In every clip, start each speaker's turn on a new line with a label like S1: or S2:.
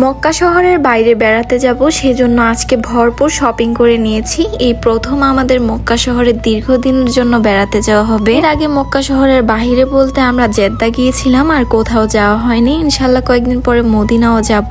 S1: মক্কা শহরের বাইরে বেড়াতে যাব, সেজন্য আজকে ভরপুর শপিং করে নিয়েছি। এই প্রথম আমাদের মক্কা শহরে দীর্ঘদিনের জন্য বেড়াতে যাওয়া হবে। এর আগে মক্কা শহরের বাইরে বলতে আমরা জেদ্দা গিয়েছিলাম, আর কোথাও যাওয়া হয়নি। ইনশাল্লাহ কয়েকদিন পরে মদিনাও যাব।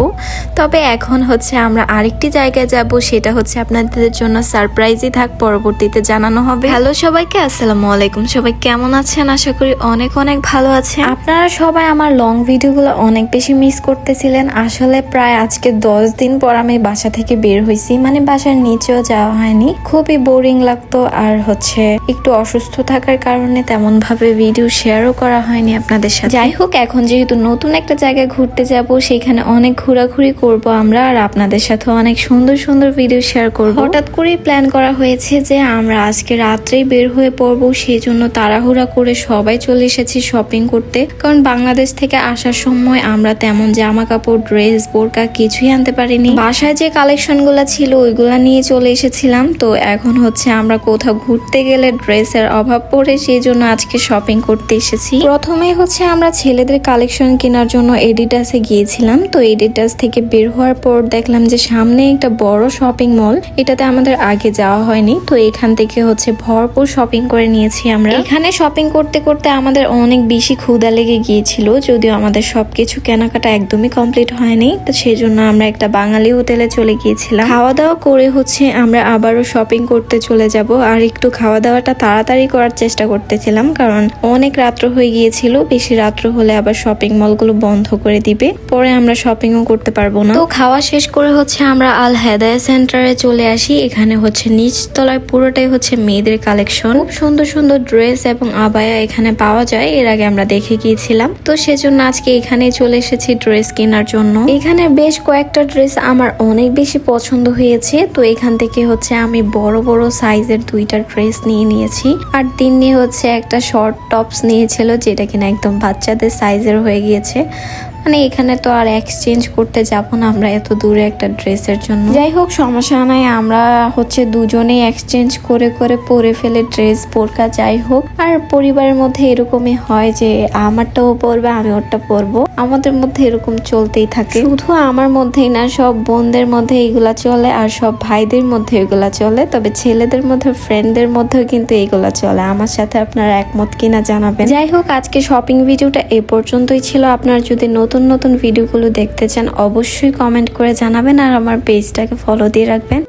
S1: তবে এখন হচ্ছে আমরা আরেকটি জায়গায় যাব, সেটা হচ্ছে আপনাদের জন্য সারপ্রাইজই থাক, পরবর্তীতে জানানো হবে। হ্যালো সবাইকে, আসসালামু আলাইকুম। সবাই কেমন আছেন? আশা করি অনেক অনেক ভালো আছেন। আপনারা সবাই আমার লং ভিডিওগুলো অনেক বেশি মিস করতেছিলেন। আসলে প্রায় আজকে 10 দিন পর আমি বাসা থেকে বের হয়েছি, মানে বাসার নিচেও যাওয়া হয়নি। খুবই বোরিং লাগতো, আর হচ্ছে একটু অসুস্থ থাকার কারণে তেমন ভাবে ভিডিও শেয়ারও করা হয়নি আপনাদের সাথে। যাই হোক, এখন যেহেতু নতুন একটা জায়গায় ঘুরতে যাব, সেখানে অনেক ঘোরাঘুরি করব আমরা, আর আপনাদের সাথে অনেক সুন্দর সুন্দর ভিডিও শেয়ার করব। হঠাৎ করেই প্ল্যান করা হয়েছে যে আমরা আজকে রাত্রেই বের হয়ে পড়বো, সেই জন্য তাড়াহুড়া করে সবাই চলে এসেছি শপিং করতে। কারণ বাংলাদেশ থেকে আসার সময় আমরা তেমন জামা কাপড়, ড্রেস, বোরকা কিছুই আনতে পারিনি। বাসায় যে কালেকশন গুলা ছিল ওইগুলা নিয়ে চলে এসেছিলাম। তো এখন হচ্ছে আমরা কোথাও ঘুরতে গেলে ড্রেসের অভাব পড়ে, সেই জন্য আজকে শপিং করতে এসেছি। প্রথমে হচ্ছে আমরা ছেলেদের কালেকশন কেনার জন্য এডিডাসে গিয়েছিলাম। তো এডিডাস থেকে বের হওয়ার পর দেখলাম যে সামনে একটা বড় শপিং মল, এটাতে আমাদের আগে যাওয়া হয়নি। তো এখান থেকে হচ্ছে ভরপুর শপিং করে নিয়েছি আমরা। এখানে শপিং করতে করতে আমাদের অনেক বেশি ক্ষুধা লেগে গিয়েছিল, যদিও আমাদের সবকিছু কেনাকাটা একদমই কমপ্লিট হয়নি। তো সেই জন্য আমরা একটা বাঙালি হোটেলে চলে গিয়েছিলাম। খাওয়া দাওয়া করে হচ্ছে আমরা আবারও শপিং করতে চলে যাব, আর একটু খাওয়া দাওয়াটা তাড়াতাড়ি করার চেষ্টা করতেছিলাম, কারণ অনেক রাত্র হয়ে গিয়েছিল। বেশি রাত্র হলে আবার শপিং মলগুলো বন্ধ করে দিবে, পরে আমরা শপিংও করতে পারবো না। তো খাওয়া শেষ করে হচ্ছে আমরা আল হেদায়া সেন্টারে চলে আসি। এখানে হচ্ছে নিচ তলায় পুরোটাই হচ্ছে মেয়েদের কালেকশন। খুব সুন্দর সুন্দর ড্রেস এবং আবায়া এখানে পাওয়া যায়, এর আগে আমরা দেখে গিয়েছিলাম। তো সেজন্য আজকে এখানে চলে এসেছি ড্রেস কেনার জন্য। এখানে বেশ কয়েকটা ড্রেস আমার অনেক বেশি পছন্দ হয়েছে। তো এখান থেকে হচ্ছে আমি বড় বড় সাইজের 2টা ড্রেস নিয়ে নিয়েছি, আর তিন্নি হচ্ছে একটা শর্ট টপস নিয়েছিল, যেটা কিনা একদম বাচ্চাদের সাইজের হয়ে গিয়েছে। মানে এখানে তো আর এক্সচেঞ্জ করতে যাব না আমরা এত দূরে একটা ড্রেসের জন্য। যাই হোক, সমস্যা নাই, আমরা হচ্ছে দুজনেই এক্সচেঞ্জ করে করে পরে ফেলে ড্রেস, বোরকা যাই হোক। আর পরিবারের মধ্যে এরকমই হয় যে আমারটাও পরবে, আমি ওরটা পরবো, আমাদের মধ্যে এরকম চলতেই থাকে। শুধু আমার মধ্যেই না, সব বোনদের মধ্যে এগুলা চলে, আর সব ভাইদের মধ্যে এগুলা চলে। তবে ছেলেদের মধ্যে, ফ্রেন্ডদের মধ্যেও কিন্তু এগুলা চলে। আমার সাথে আপনারা একমত কিনা জানাবেন। যাই হোক, আজকে শপিং ভিডিওটা এ পর্যন্তই ছিল। আপনারা যদি নতুন নতুন ভিডিওগুলো দেখতে চান, অবশ্যই কমেন্ট করে জানাবেন, আর আমার পেজটাকে ফলো দিয়ে রাখবেন।